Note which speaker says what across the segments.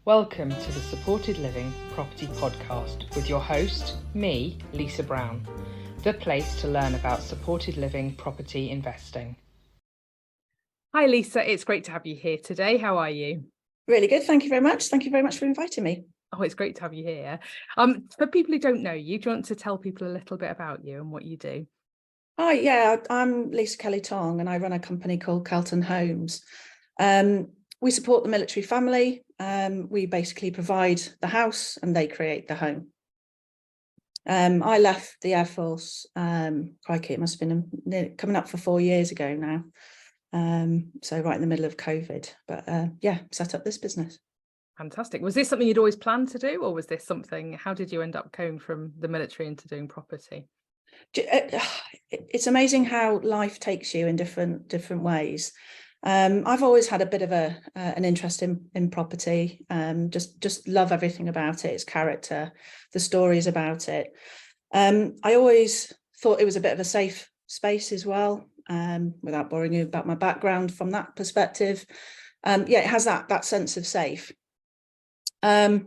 Speaker 1: Welcome to the Supported Living Property Podcast with your host, me, Lisa Brown, the place to learn about supported living property investing. Hi Lisa, it's great to have you here today. How are you?
Speaker 2: Really good, thank you very much. Thank you very much for inviting me.
Speaker 1: Oh, it's great to have you here. For people who don't know you, do you want to tell people a little bit about you and what you do?
Speaker 2: Hi, yeah, I'm Lisa Kelly-Tonge and I run a company called Kelton Homes. We support the military family. We basically provide the house and they create the home. I left the Air Force, crikey, it must have been coming up for 4 years ago now. So right in the middle of COVID, but yeah, set up this business.
Speaker 1: Fantastic. Was this something you'd always planned to do, or was this something, how did you end up going from the military into doing property?
Speaker 2: It's amazing how life takes you in different ways. I've always had a bit of an interest in property. Just love everything about it, its character, the stories about it. I always thought it was a bit of a safe space as well, without boring you about my background from that perspective. Yeah, it has that sense of safe. I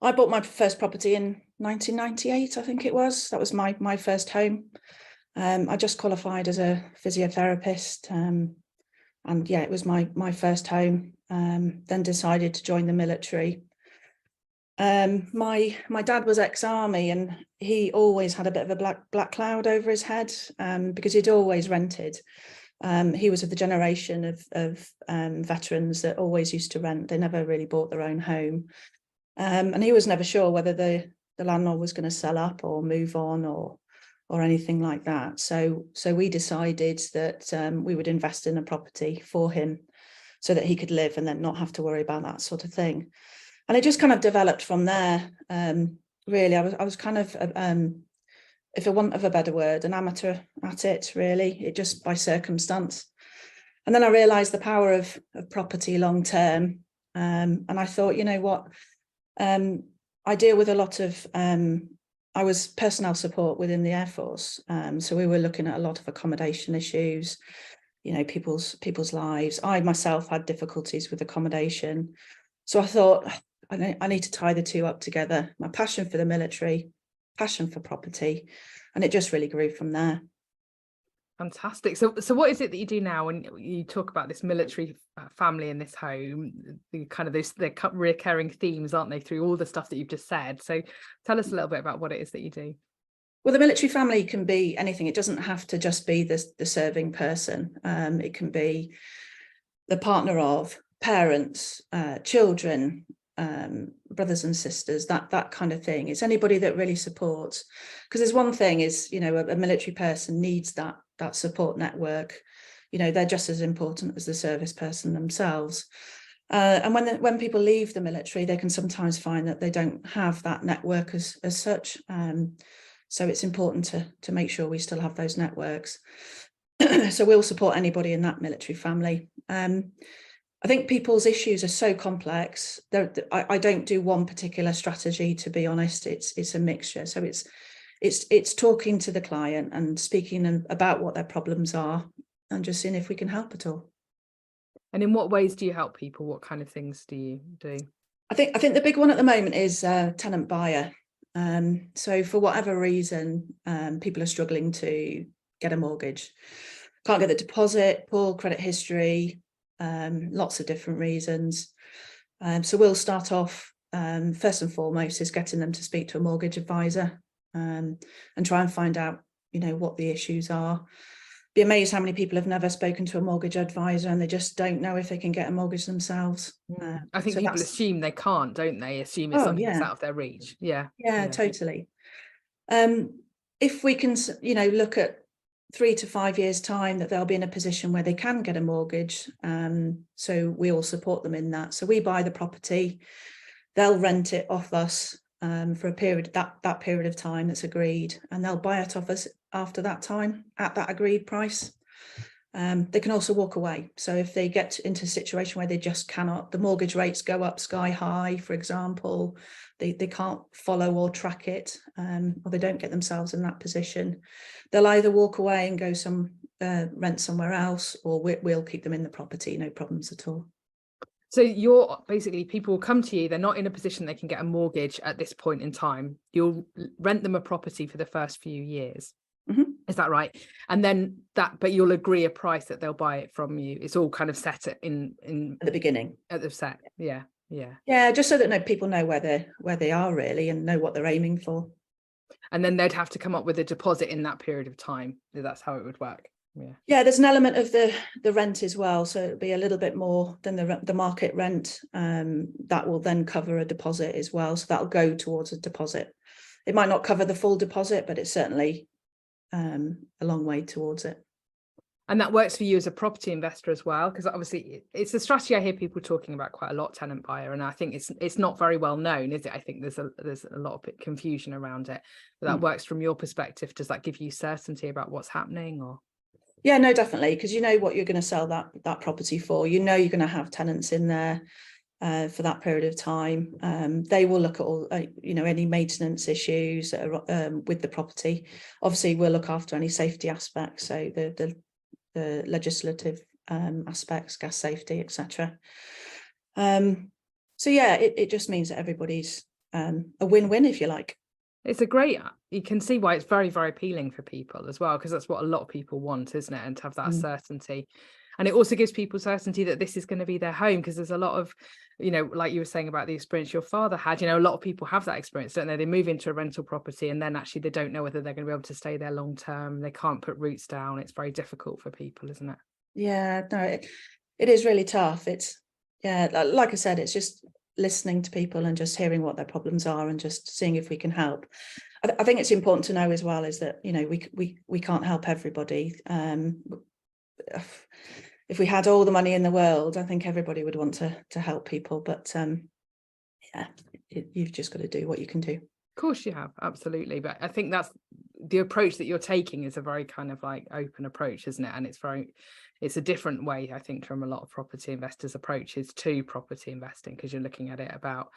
Speaker 2: bought my first property in 1998, I think it was. That was my first home. I just qualified as a physiotherapist, and yeah, it was my first home. Then decided to join the military. My dad was ex-army and he always had a bit of a black cloud over his head, because he'd always rented. He was of the generation of veterans that always used to rent. They never really bought their own home. And he was never sure whether the landlord was going to sell up or move on or anything like that. So we decided that we would invest in a property for him so that he could live and then not have to worry about that sort of thing. And it just kind of developed from there. Really, I was kind of, if for want of a better word, an amateur at it, really. It just by circumstance. And then I realised the power of property long term. And I thought, you know what, I deal with a lot of, I was personnel support within the Air Force. So we were looking at a lot of accommodation issues, you know, people's lives. I myself had difficulties with accommodation. So I thought, I need to tie the two up together. My passion for the military, passion for property, and it just really grew from there.
Speaker 1: Fantastic. So what is it that you do now when you talk about this military family in this home? The kind of they're recurring themes, aren't they, through all the stuff that you've just said? So tell us a little bit about what it is that you do.
Speaker 2: Well, the military family can be anything. It doesn't have to just be the serving person. It can be the partner of parents, children, brothers and sisters, that kind of thing. It's anybody that really supports, because there's one thing is, you know, a military person needs that support network. You know, they're just as important as the service person themselves. And when people leave the military, they can sometimes find that they don't have that network as such. So it's important to make sure we still have those networks. So we'll support anybody in that military family. I think people's issues are so complex. I don't do one particular strategy, to be honest. It's a mixture. So it's talking to the client and speaking about what their problems are and just seeing if we can help at all.
Speaker 1: And in what ways do you help people? What kind of things do you do?
Speaker 2: I think the big one at the moment is tenant buyer. So for whatever reason, people are struggling to get a mortgage, can't get the deposit, poor credit history, lots of different reasons. So we'll start off, first and foremost, is getting them to speak to a mortgage advisor, and try and find out, you know, what the issues are. Be amazed how many people have never spoken to a mortgage advisor and they just don't know if they can get a mortgage themselves.
Speaker 1: I think people assume they can't, don't they? Assume it's something that's out of their reach. Yeah,
Speaker 2: totally. If we can, you know, look at 3 to 5 years time that they'll be in a position where they can get a mortgage, so we all support them in that. So we buy the property, they'll rent it off us for a period, that period of time that's agreed, and they'll buy it off us after that time at that agreed price. They can also walk away. So if they get into a situation where they just cannot, the mortgage rates go up sky high, for example, they can't follow or track it, or they don't get themselves in that position, they'll either walk away and go rent somewhere else, or we'll keep them in the property, no problems at all.
Speaker 1: So you're basically, people will come to you, they're not in a position they can get a mortgage at this point in time. You'll rent them a property for the first few years.
Speaker 2: Mm-hmm.
Speaker 1: Is that right? And then but you'll agree a price that they'll buy it from you. It's all kind of set at
Speaker 2: At the beginning.
Speaker 1: At the set. Yeah.
Speaker 2: Yeah, just so that people know where they are really and know what they're aiming for.
Speaker 1: And then they'd have to come up with a deposit in that period of time. That's how it would work.
Speaker 2: Yeah, there's an element of the rent as well, so it'll be a little bit more than the market rent. That will then cover a deposit as well, so that'll go towards a deposit. It might not cover the full deposit, but it's certainly a long way towards it.
Speaker 1: And that works for you as a property investor as well, because obviously it's a strategy I hear people talking about quite a lot, tenant buyer, and I think it's not very well known, is it? I think there's a lot of confusion around it. But that works from your perspective. Does that give you certainty about what's happening, or?
Speaker 2: Yeah, no, definitely, because you know what you're going to sell that property for. You know you're going to have tenants in there for that period of time. They will look at all any maintenance issues that are, with the property. Obviously, we'll look after any safety aspects, so the legislative aspects, gas safety, etc. So yeah, it just means that everybody's a win-win, if you like.
Speaker 1: It's you can see why it's very, very appealing for people as well, because that's what a lot of people want, isn't it? And to have that certainty. And it also gives people certainty that this is going to be their home, because there's a lot of, like you were saying about the experience your father had, a lot of people have that experience, don't they? They move into a rental property and then actually they don't know whether they're going to be able to stay there long term. They can't put roots down. It's very difficult for people, isn't it?
Speaker 2: Yeah, no, it is really tough. Like I said, it's just listening to people and just hearing what their problems are and just seeing if we can help. I think it's important to know as well is that we can't help everybody. If we had all the money in the world, I think everybody would want to help people, but you've just got to do what you can do.
Speaker 1: Of course you have, absolutely. But I think that's the approach that you're taking is a very kind of like open approach, isn't it? And it's a different way, I think, from a lot of property investors' approaches to property investing, because you're looking at it about,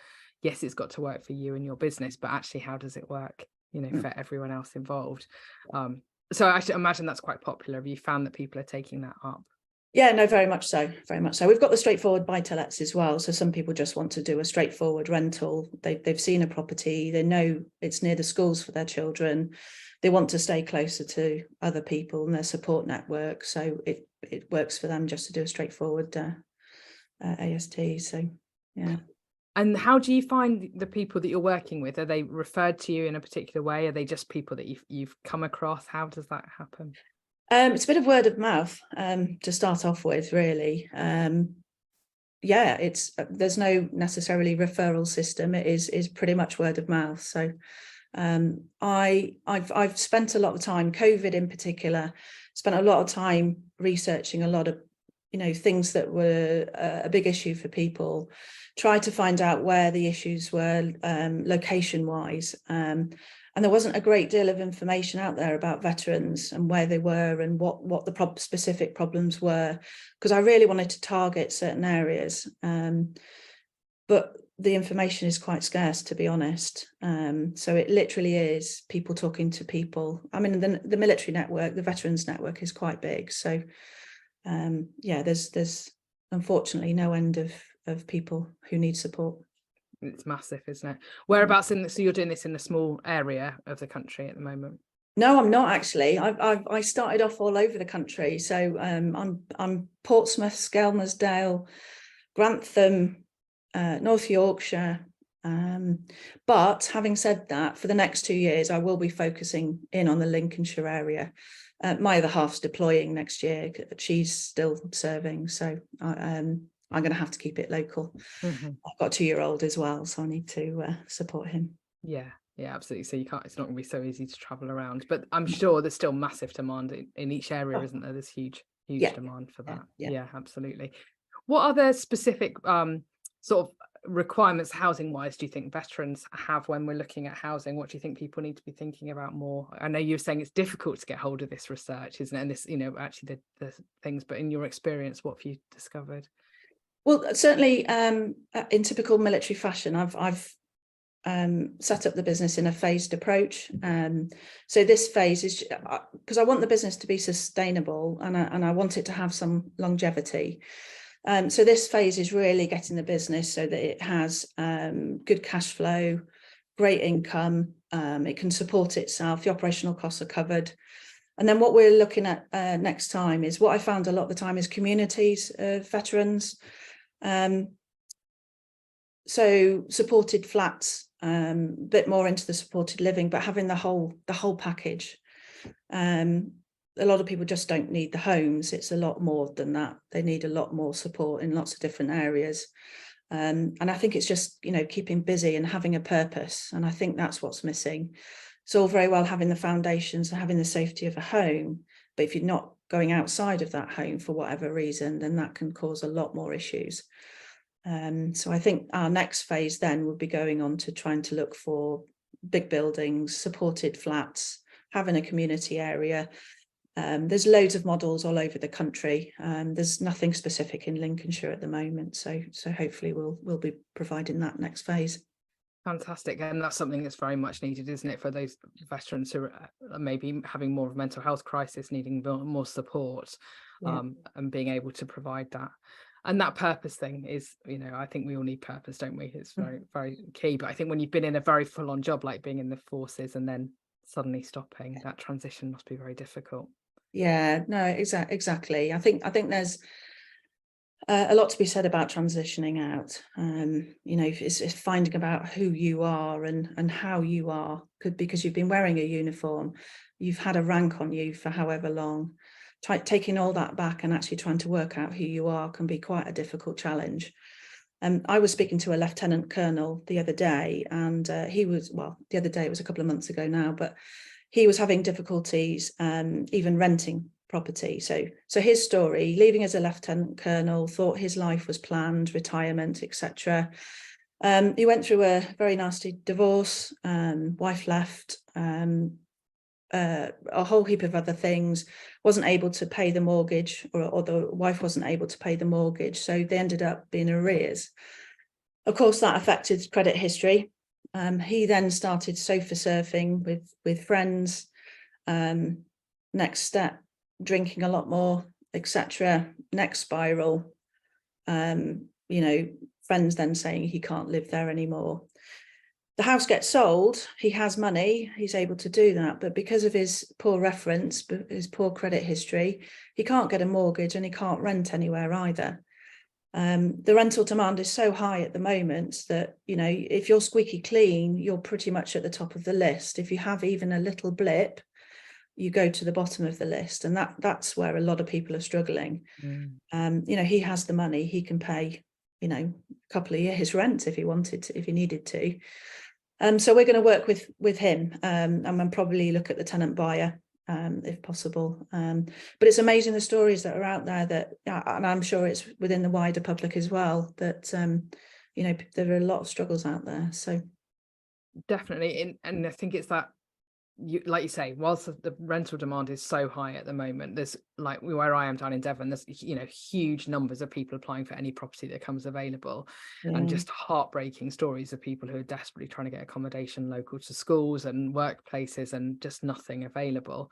Speaker 1: yes, it's got to work for you and your business, but actually, how does it work, for everyone else involved? So I should imagine that's quite popular. Have you found that people are taking that up?
Speaker 2: Yeah, no, very much so. Very much so. We've got the straightforward buy-to-lets as well. So some people just want to do a straightforward rental. They've seen a property. They know it's near the schools for their children. They want to stay closer to other people and their support network. So it works for them just to do a straightforward AST. So, yeah.
Speaker 1: And how do you find the people that you're working with? Are they referred to you in a particular way? Are they just people that you've come across? How does that happen?
Speaker 2: It's a bit of word of mouth to start off with, really. There's no necessarily referral system. It is pretty much word of mouth. So I've spent a lot of time, COVID in particular, spent a lot of time researching a lot of things that were a big issue for people, try to find out where the issues were location wise, and there wasn't a great deal of information out there about veterans and where they were and what the specific problems were, because I really wanted to target certain areas, but the information is quite scarce, to be honest. So it literally is people talking to people. I mean, the military network, the veterans network is quite big, so there's unfortunately no end of people who need support.
Speaker 1: It's massive, isn't it? Whereabouts so you're doing this in a small area of the country at the moment?
Speaker 2: No, I'm not actually. I started off all over the country. So I'm Portsmouth, Skelmersdale, Grantham, North Yorkshire. But having said that, for the next 2 years, I will be focusing in on the Lincolnshire area. My other half's deploying next year. She's still serving, so I'm going to have to keep it local.
Speaker 1: Mm-hmm.
Speaker 2: I've got a 2-year-old as well, so I need to support him.
Speaker 1: Yeah, absolutely. So it's not going to be so easy to travel around, but I'm sure there's still massive demand in each area, isn't there? There's huge demand for that. Yeah, absolutely. What other specific sort of requirements housing wise do you think veterans have when we're looking at housing? What do you think people need to be thinking about more? I know you're saying it's difficult to get hold of this research, isn't it? And this, actually the things, but in your experience, what have you discovered?
Speaker 2: Well, certainly in typical military fashion, I've set up the business in a phased approach. So this phase is because I want the business to be sustainable and I want it to have some longevity. So this phase is really getting the business so that it has good cash flow, great income, it can support itself, the operational costs are covered. And then what we're looking at next time is, what I found a lot of the time is communities of veterans. So supported flats, a bit more into the supported living, but having the whole package. A lot of people just don't need the homes. It's a lot more than that. They need a lot more support in lots of different areas. And I think it's just, keeping busy and having a purpose. And I think that's what's missing. It's all very well having the foundations and having the safety of a home, but if you're not going outside of that home for whatever reason, then that can cause a lot more issues. So I think our next phase then would be going on to trying to look for big buildings, supported flats, having a community area. There's loads of models all over the country. There's nothing specific in Lincolnshire at the moment, so hopefully we'll be providing that next phase.
Speaker 1: Fantastic. And that's something that's very much needed, isn't it, for those veterans who are maybe having more of a mental health crisis, needing more support, and being able to provide that. And that purpose thing is, I think we all need purpose, don't we? It's very, very key. But I think when you've been in a very full-on job, like being in the forces and then suddenly stopping, that transition must be very difficult.
Speaker 2: Yeah, no, exactly. I think there's a lot to be said about transitioning out. It's finding about who you are and how you are, because you've been wearing a uniform, you've had a rank on you for however long. Taking all that back and actually trying to work out who you are can be quite a difficult challenge. I was speaking to a lieutenant colonel the other day, and the other day, it was a couple of months ago now, but he was having difficulties even renting property. So his story, leaving as a lieutenant colonel, thought his life was planned, retirement, etc. He went through a very nasty divorce, wife left, a whole heap of other things, wasn't able to pay the mortgage, or the wife wasn't able to pay the mortgage, so they ended up being arrears. Of course, that affected credit history. He then started sofa surfing with friends. Next step, drinking a lot more, etc. Next spiral, friends then saying he can't live there anymore. The house gets sold, he has money, he's able to do that, but because of his poor reference, his poor credit history, he can't get a mortgage and he can't rent anywhere either. The rental demand is so high at the moment that, if you're squeaky clean, you're pretty much at the top of the list. If you have even a little blip, you go to the bottom of the list, and that's where a lot of people are struggling. He has the money, he can pay, a couple of years rent if he wanted to, if he needed to. So we're going to work with him, and probably look at the tenant buyer, if possible. But it's amazing the stories that are out there, that, and I'm sure it's within the wider public as well, that there are a lot of struggles out there. So
Speaker 1: definitely, and I think it's that, like you say, whilst the rental demand is so high at the moment, there's, like where I am down in Devon, there's huge numbers of people applying for any property that comes available, and just heartbreaking stories of people who are desperately trying to get accommodation local to schools and workplaces, and just nothing available.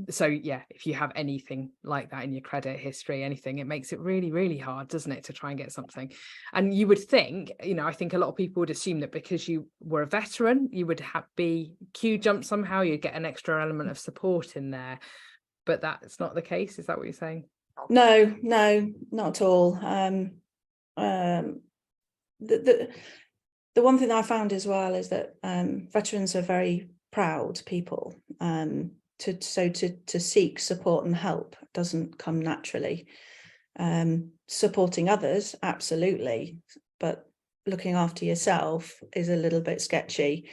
Speaker 1: So yeah, if you have anything like that in your credit history, anything, it makes it really, really hard, doesn't it, to try and get something. And you would think, I think a lot of people would assume that because you were a veteran, you would be queue jump somehow, you'd get an extra element of support in there, but that's not the case. Is that what you're saying?
Speaker 2: No, not at all. The one thing that I found as well is that veterans are very proud people. To seek support and help doesn't come naturally. Supporting others, absolutely, but looking after yourself is a little bit sketchy.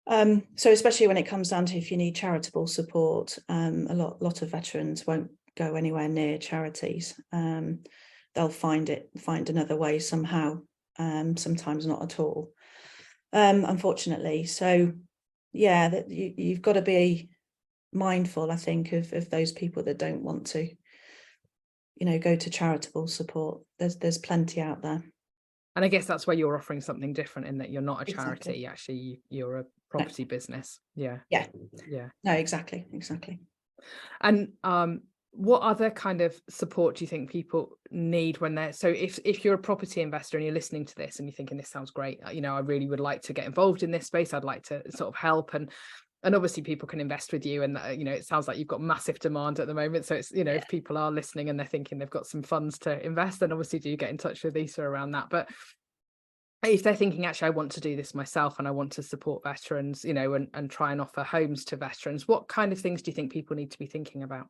Speaker 2: So especially when it comes down to, if you need charitable support, a lot of veterans won't go anywhere near charities. They'll find another way somehow, sometimes not at all, unfortunately. So yeah, that you've got to be mindful, I think, of those people that don't want to, go to charitable support. There's plenty out there.
Speaker 1: And I guess that's where you're offering something different, in that you're not a charity.
Speaker 2: Exactly.
Speaker 1: Actually, you're a property business. Yeah.
Speaker 2: No, exactly.
Speaker 1: And What other kind of support do you think people need when they're, so if you're a property investor and you're listening to this and you're thinking this sounds great, you know, I really would like to get involved in this space, I'd like to sort of help, and obviously people can invest with you, and you know, it sounds like you've got massive demand at the moment, so it's, you know, if people are listening and they're thinking they've got some funds to invest, then obviously do get in touch with Lisa around that. But if they're thinking, actually, I want to do this myself and I want to support veterans, you know, and try and offer homes to veterans, what kind of things do you think people need to be thinking about?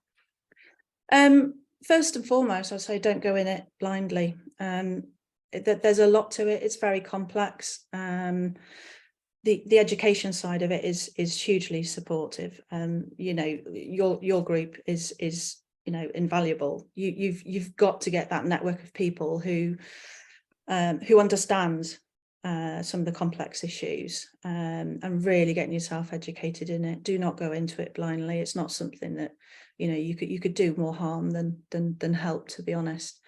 Speaker 2: First and foremost, I'd say don't go in it blindly. There's a lot to it. It's very complex. The education side of it is hugely supportive. You know, your group is you know, invaluable. You've got to get that network of people who understand some of the complex issues, and really getting yourself educated in it. Do not go into it blindly. It's not something that, you know, you could do more harm than help, to be honest.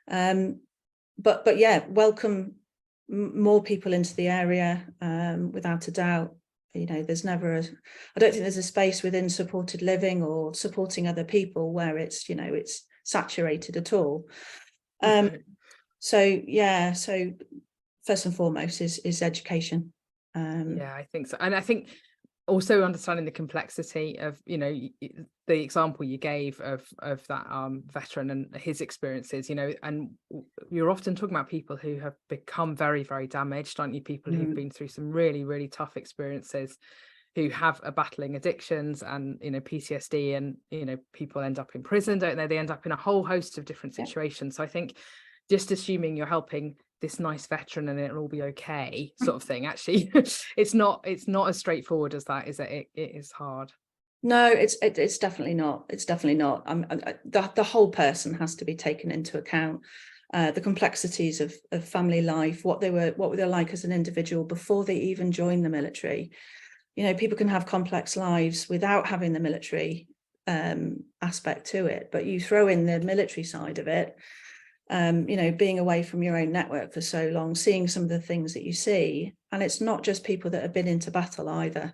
Speaker 2: But yeah, welcome more people into the area, without a doubt. You know, there's never I don't think there's a space within supported living or supporting other people where it's, you know, it's saturated at all. So yeah, so first and foremost is education.
Speaker 1: Yeah, I think so. And I think also understanding the complexity of, you know, the example you gave of that veteran and his experiences, you know, and you're often talking about people who have become very, very damaged, aren't you? People who've been through some really, really tough experiences, who have battling addictions and, you know, PTSD, and, you know, people end up in prison, don't they? They end up in a whole host of different situations. So I think just assuming you're helping this nice veteran and it'll all be okay sort of thing, actually it's not as straightforward as that, is it? It is hard.
Speaker 2: No, it's definitely not. It's definitely not. The whole person has to be taken into account. The complexities of family life, what they were like as an individual before they even joined the military. You know, people can have complex lives without having the military aspect to it, but you throw in the military side of it. You know, being away from your own network for so long, seeing some of the things that you see, and it's not just people that have been into battle either.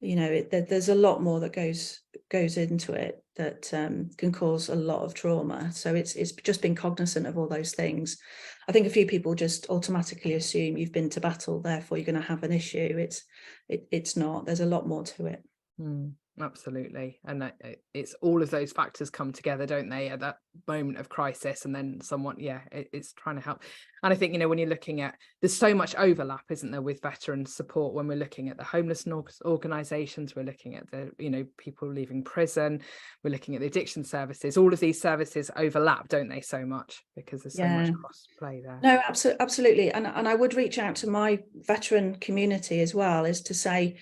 Speaker 2: You know, there's a lot more that goes into it that can cause a lot of trauma. So it's just being cognizant of all those things. I think a few people just automatically assume you've been to battle, therefore you're going to have an issue. It's not. There's a lot more to it.
Speaker 1: Absolutely. And it's all of those factors come together, don't they, at that moment of crisis, and then someone, it's trying to help. And I think, you know, when you're looking at, there's so much overlap, isn't there, with veteran support, when we're looking at the homeless organizations, we're looking at the, you know, people leaving prison, we're looking at the addiction services. All of these services overlap, don't they, so much, because there's so much cross play there.
Speaker 2: No, absolutely. And I would reach out to my veteran community as well, is to say,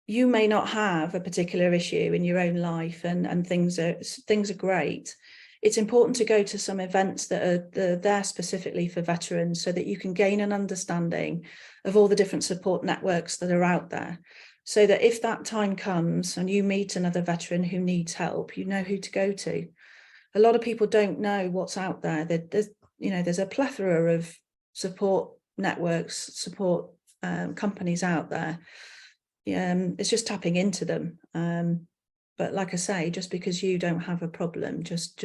Speaker 2: you may not have a particular issue in your own life, and things are great. It's important to go to some events that are there specifically for veterans, so that you can gain an understanding of all the different support networks that are out there, so that if that time comes and you meet another veteran who needs help, you know who to go to. A lot of people don't know what's out there. There's a plethora of support networks, support companies out there. It's just tapping into them. But like I say, just because you don't have a problem, just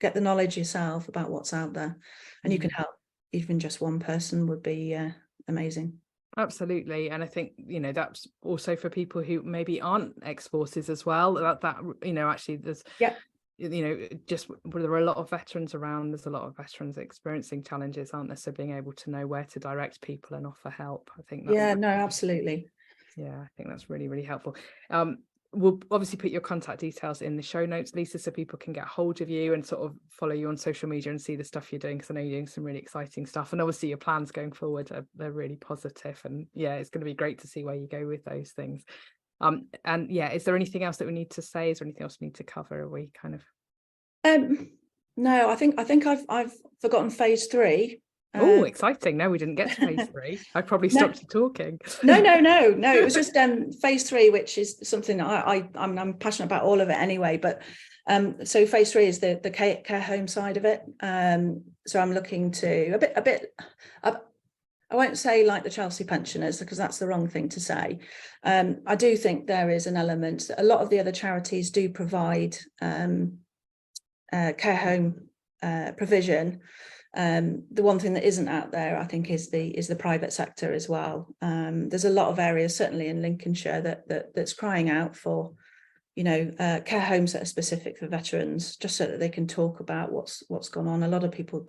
Speaker 2: get the knowledge yourself about what's out there, and you can help. Even just one person would be amazing.
Speaker 1: Absolutely. And I think, you know, that's also for people who maybe aren't ex-forces as well, that you know, actually there's you know, just there are a lot of veterans around, there's a lot of veterans experiencing challenges, aren't there? So being able to know where to direct people and offer help, I think that's
Speaker 2: absolutely.
Speaker 1: Yeah, I think that's really, really helpful. We'll obviously put your contact details in the show notes, Lisa, so people can get hold of you and sort of follow you on social media and see the stuff you're doing, because I know you're doing some really exciting stuff, and obviously your plans going forward they're really positive, and it's going to be great to see where you go with those things. And is there anything else that we need to say? Is there anything else we need to cover? Are we kind of
Speaker 2: No, I think I've forgotten phase 3.
Speaker 1: Oh, exciting. No, we didn't get to phase 3. I probably stopped you talking.
Speaker 2: No. It was just phase 3, which is something I'm passionate about all of it anyway. But so phase 3 is the care home side of it. So I'm looking to a bit. I won't say like the Chelsea pensioners, because that's the wrong thing to say. I do think there is an element that a lot of the other charities do provide care home provision. The one thing that isn't out there, I think, is the private sector as well. There's a lot of areas, certainly in Lincolnshire, that's crying out for, care homes that are specific for veterans, just so that they can talk about what's gone on. A lot of people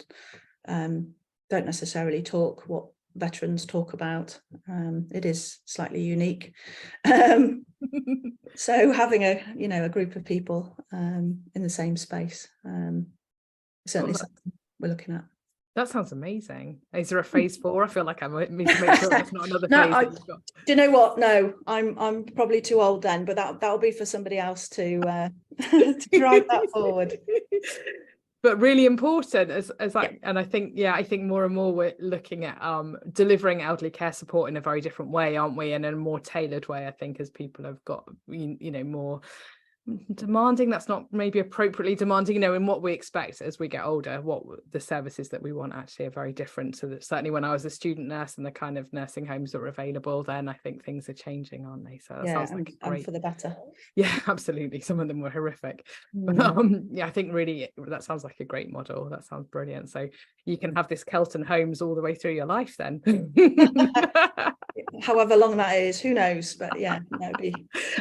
Speaker 2: don't necessarily talk what veterans talk about. It is slightly unique. So having a group of people in the same space, certainly something we're looking at.
Speaker 1: That sounds amazing. Is there a phase 4? I feel like I might need to make sure that's not another
Speaker 2: No,
Speaker 1: phase that you've got.
Speaker 2: Do you know what? No, I'm probably too old then, but that'll be for somebody else to drive that forward.
Speaker 1: But really important as and I think more and more we're looking at delivering elderly care support in a very different way, aren't we? And in a more tailored way, I think, as people have got more demanding, that's not maybe appropriately demanding, in what we expect as we get older, what the services that we want actually are very different. So that certainly when I was a student nurse and the kind of nursing homes that were available then, I think things are changing, aren't they? So that sounds like great.
Speaker 2: And for the better.
Speaker 1: Yeah, absolutely. Some of them were horrific. But I think really that sounds like a great model. That sounds brilliant. So you can have this Kelton Homes all the way through your life then.
Speaker 2: However long that is, who knows? But yeah, that'd be.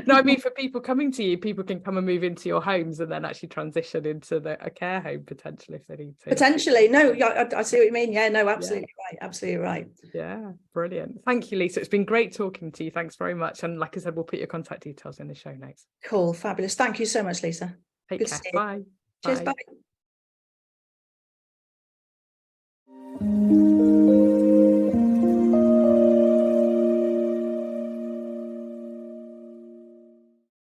Speaker 1: No, I mean, for people coming to you, people can come and move into your homes and then actually transition into a care home potentially if they need to.
Speaker 2: Potentially, no, I see what you mean. Yeah, no, absolutely right, absolutely right.
Speaker 1: Yeah, brilliant. Thank you, Lisa. It's been great talking to you. Thanks very much. And like I said, we'll put your contact details in the show notes.
Speaker 2: Cool, fabulous. Thank you so much, Lisa.
Speaker 1: Take care. Bye.
Speaker 2: Cheers. Bye.